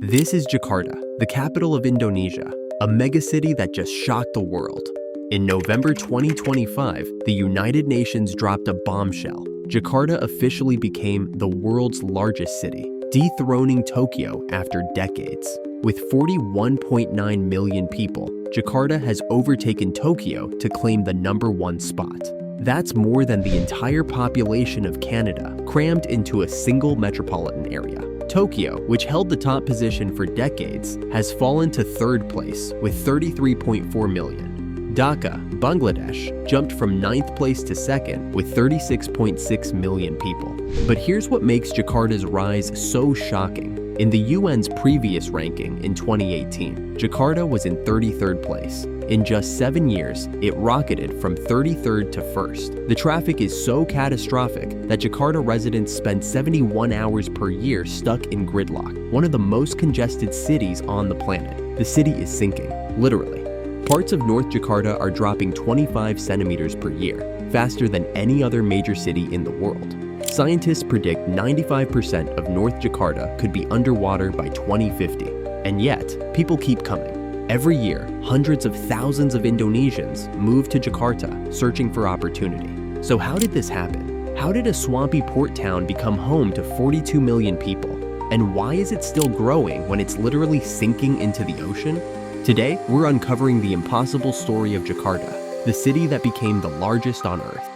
This is Jakarta, the capital of Indonesia, a megacity that just shocked the world. In November 2025, the United Nations dropped a bombshell. Jakarta officially became the world's largest city, dethroning Tokyo after decades. With 41.9 million people, Jakarta has overtaken Tokyo to claim the #1 spot. That's more than the entire population of Canada crammed into a single metropolitan area. Tokyo, which held the top position for decades, has fallen to third place with 33.4 million. Dhaka, Bangladesh, jumped from 9th place to second with 36.6 million people. But here's what makes Jakarta's rise so shocking. In the UN's previous ranking in 2018, Jakarta was in 33rd place. In just 7 years, it rocketed from 33rd to 1st. The traffic is so catastrophic that Jakarta residents spend 71 hours per year stuck in gridlock, one of the most congested cities on the planet. The city is sinking, literally. Parts of North Jakarta are dropping 25 centimeters per year, faster than any other major city in the world. Scientists predict 95% of North Jakarta could be underwater by 2050. And yet, people keep coming. Every year, hundreds of thousands of Indonesians move to Jakarta searching for opportunity. So how did this happen? How did a swampy port town become home to 42 million people? And why is it still growing when it's literally sinking into the ocean? Today, we're uncovering the impossible story of Jakarta, the city that became the largest on Earth.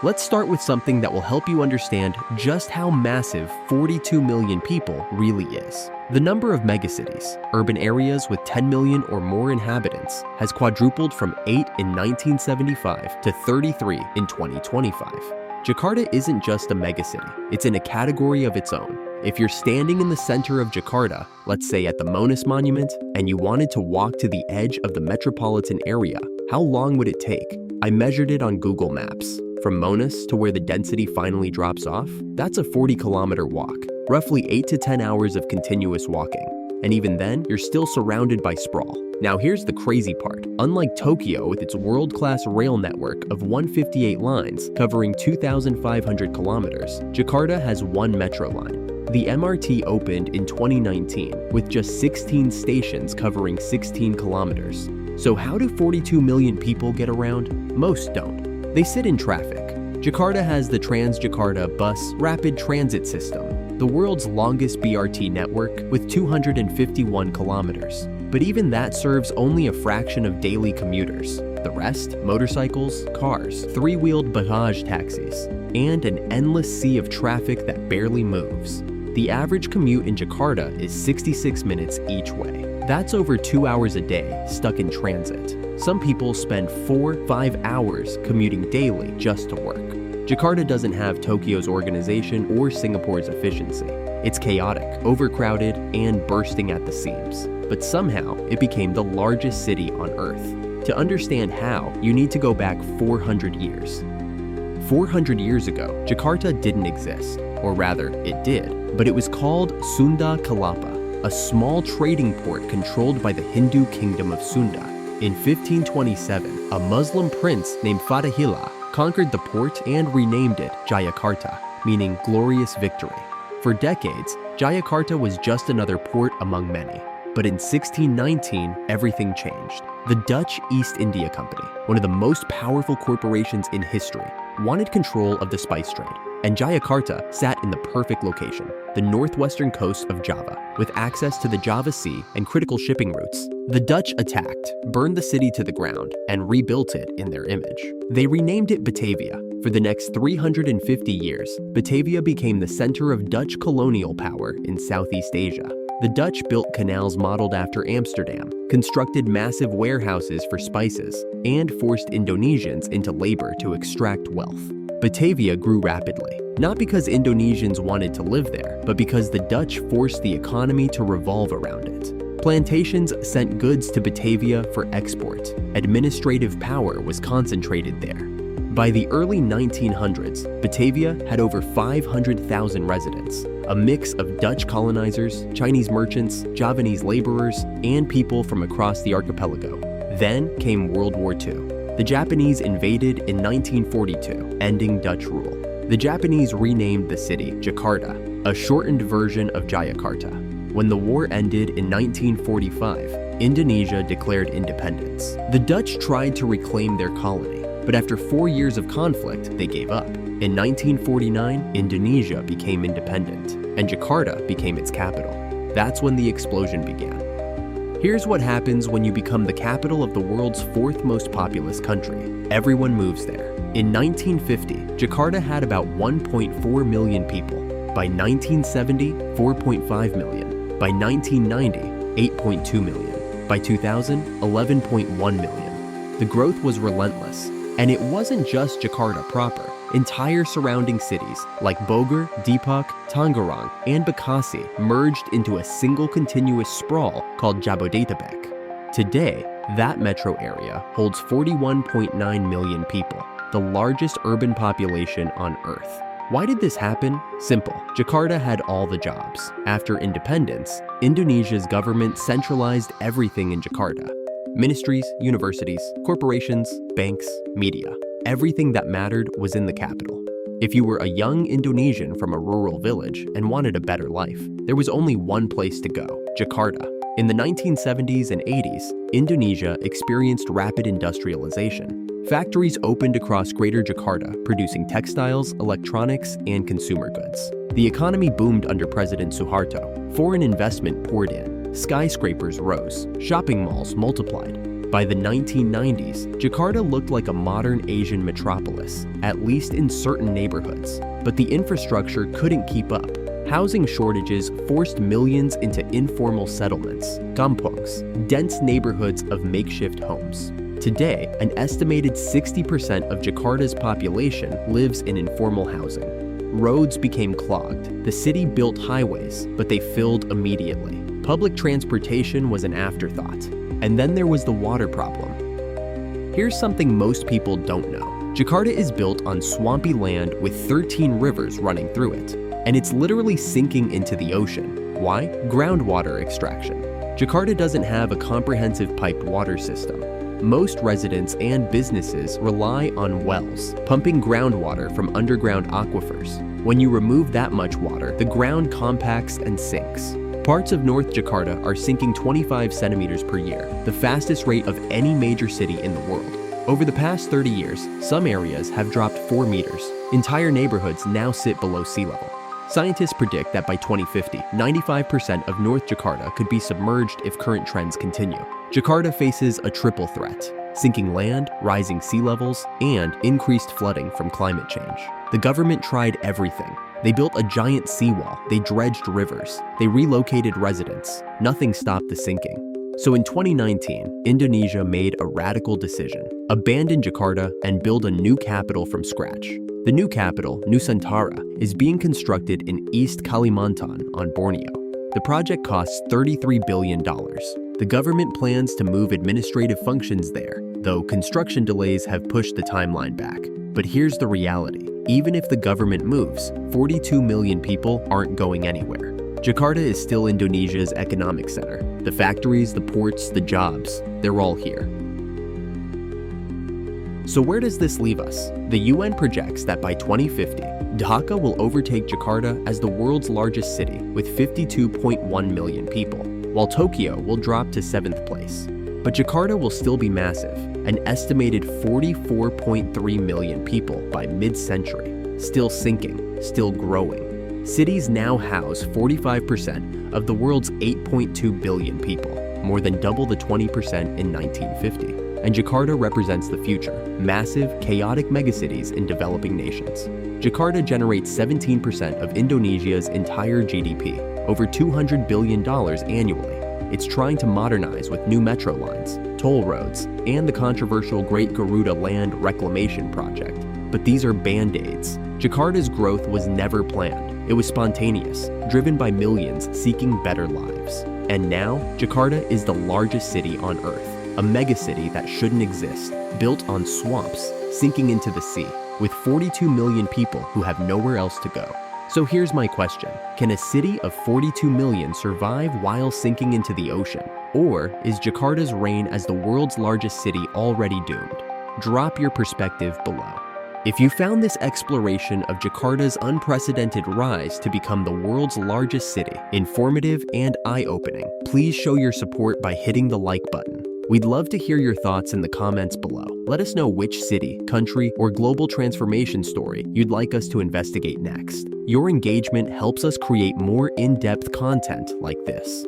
Let's start with something that will help you understand just how massive 42 million people really is. The number of megacities, urban areas with 10 million or more inhabitants, has quadrupled from 8 in 1975 to 33 in 2025. Jakarta isn't just a megacity, it's in a category of its own. If you're standing in the center of Jakarta, let's say at the Monas Monument, and you wanted to walk to the edge of the metropolitan area, how long would it take? I measured it on Google Maps. From Monas to where the density finally drops off, that's a 40-kilometer walk, roughly 8 to 10 hours of continuous walking. And even then, you're still surrounded by sprawl. Now here's the crazy part. Unlike Tokyo with its world-class rail network of 158 lines covering 2,500 kilometers, Jakarta has one metro line. The MRT opened in 2019 with just 16 stations covering 16 kilometers. So how do 42 million people get around? Most don't. They sit in traffic. Jakarta has the Trans-Jakarta Bus Rapid Transit System, the world's longest BRT network with 251 kilometers. But even that serves only a fraction of daily commuters. The rest, motorcycles, cars, three-wheeled Bajaj taxis, and an endless sea of traffic that barely moves. The average commute in Jakarta is 66 minutes each way. That's over 2 hours a day stuck in transit. Some people spend 4-5 hours commuting daily just to work. Jakarta doesn't have Tokyo's organization or Singapore's efficiency. It's chaotic, overcrowded, and bursting at the seams. But somehow, it became the largest city on Earth. To understand how, you need to go back 400 years. 400 years ago, Jakarta didn't exist. Or rather, it did, but it was called Sunda Kelapa, a small trading port controlled by the Hindu kingdom of Sunda. In 1527, a Muslim prince named Fatahillah conquered the port and renamed it Jayakarta, meaning glorious victory. For decades, Jayakarta was just another port among many. But in 1619, everything changed. The Dutch East India Company, one of the most powerful corporations in history, wanted control of the spice trade. And Jayakarta sat in the perfect location, the northwestern coast of Java, with access to the Java Sea and critical shipping routes. The Dutch attacked, burned the city to the ground, and rebuilt it in their image. They renamed it Batavia. For the next 350 years, Batavia became the center of Dutch colonial power in Southeast Asia. The Dutch built canals modeled after Amsterdam, constructed massive warehouses for spices, and forced Indonesians into labor to extract wealth. Batavia grew rapidly, not because Indonesians wanted to live there, but because the Dutch forced the economy to revolve around it. Plantations sent goods to Batavia for export. Administrative power was concentrated there. By the early 1900s, Batavia had over 500,000 residents, a mix of Dutch colonizers, Chinese merchants, Javanese laborers, and people from across the archipelago. Then came World War II. The Japanese invaded in 1942, ending Dutch rule. The Japanese renamed the city Jakarta, a shortened version of Jakarta. When the war ended in 1945, Indonesia declared independence. The Dutch tried to reclaim their colony, but after 4 years of conflict, they gave up. In 1949, Indonesia became independent, and Jakarta became its capital. That's when the explosion began. Here's what happens when you become the capital of the world's fourth most populous country. Everyone moves there. In 1950, Jakarta had about 1.4 million people. By 1970, 4.5 million. By 1990, 8.2 million. By 2000, 11.1 million. The growth was relentless. And it wasn't just Jakarta proper. Entire surrounding cities like Bogor, Depok, Tangerang, and Bekasi merged into a single continuous sprawl called Jabodetabek. Today, that metro area holds 41.9 million people, the largest urban population on Earth. Why did this happen? Simple. Jakarta had all the jobs. After independence, Indonesia's government centralized everything in Jakarta. Ministries, universities, corporations, banks, media. Everything that mattered was in the capital. If you were a young Indonesian from a rural village and wanted a better life, there was only one place to go: Jakarta. In the 1970s and 80s, Indonesia experienced rapid industrialization. Factories opened across Greater Jakarta, producing textiles, electronics, and consumer goods. The economy boomed under President Suharto. Foreign investment poured in. Skyscrapers rose. Shopping malls multiplied. By the 1990s, Jakarta looked like a modern Asian metropolis, at least in certain neighborhoods. But the infrastructure couldn't keep up. Housing shortages forced millions into informal settlements, kampongs, dense neighborhoods of makeshift homes. Today, an estimated 60% of Jakarta's population lives in informal housing. Roads became clogged. The city built highways, but they filled immediately. Public transportation was an afterthought. And then there was the water problem. Here's something most people don't know. Jakarta is built on swampy land with 13 rivers running through it, and it's literally sinking into the ocean. Why? Groundwater extraction. Jakarta doesn't have a comprehensive piped water system. Most residents and businesses rely on wells, pumping groundwater from underground aquifers. When you remove that much water, the ground compacts and sinks. Parts of North Jakarta are sinking 25 centimeters per year, the fastest rate of any major city in the world. Over the past 30 years, some areas have dropped 4 meters. Entire neighborhoods now sit below sea level. Scientists predict that by 2050, 95% of North Jakarta could be submerged if current trends continue. Jakarta faces a triple threat: sinking land, rising sea levels, and increased flooding from climate change. The government tried everything. They built a giant seawall, they dredged rivers, they relocated residents. Nothing stopped the sinking. So in 2019, Indonesia made a radical decision: abandon Jakarta and build a new capital from scratch. The new capital, Nusantara, is being constructed in East Kalimantan on Borneo. The project costs $33 billion. The government plans to move administrative functions there, though construction delays have pushed the timeline back. But here's the reality. Even if the government moves, 42 million people aren't going anywhere. Jakarta is still Indonesia's economic center. The factories, the ports, the jobs, they're all here. So where does this leave us? The UN projects that by 2050, Dhaka will overtake Jakarta as the world's largest city with 52.1 million people, while Tokyo will drop to 7th place. But Jakarta will still be massive, an estimated 44.3 million people by mid-century, still sinking, still growing. Cities now house 45% of the world's 8.2 billion people, more than double the 20% in 1950. And Jakarta represents the future: massive, chaotic megacities in developing nations. Jakarta generates 17% of Indonesia's entire GDP, over $200 billion annually. It's trying to modernize with new metro lines, toll roads, and the controversial Great Garuda Land Reclamation Project. But these are band-aids. Jakarta's growth was never planned. It was spontaneous, driven by millions seeking better lives. And now, Jakarta is the largest city on Earth. A megacity that shouldn't exist, built on swamps, sinking into the sea, with 42 million people who have nowhere else to go. So here's my question: can a city of 42 million survive while sinking into the ocean? Or is Jakarta's reign as the world's largest city already doomed? Drop your perspective below. If you found this exploration of Jakarta's unprecedented rise to become the world's largest city informative and eye-opening, please show your support by hitting the like button. We'd love to hear your thoughts in the comments below. Let us know which city, country, or global transformation story you'd like us to investigate next. Your engagement helps us create more in-depth content like this.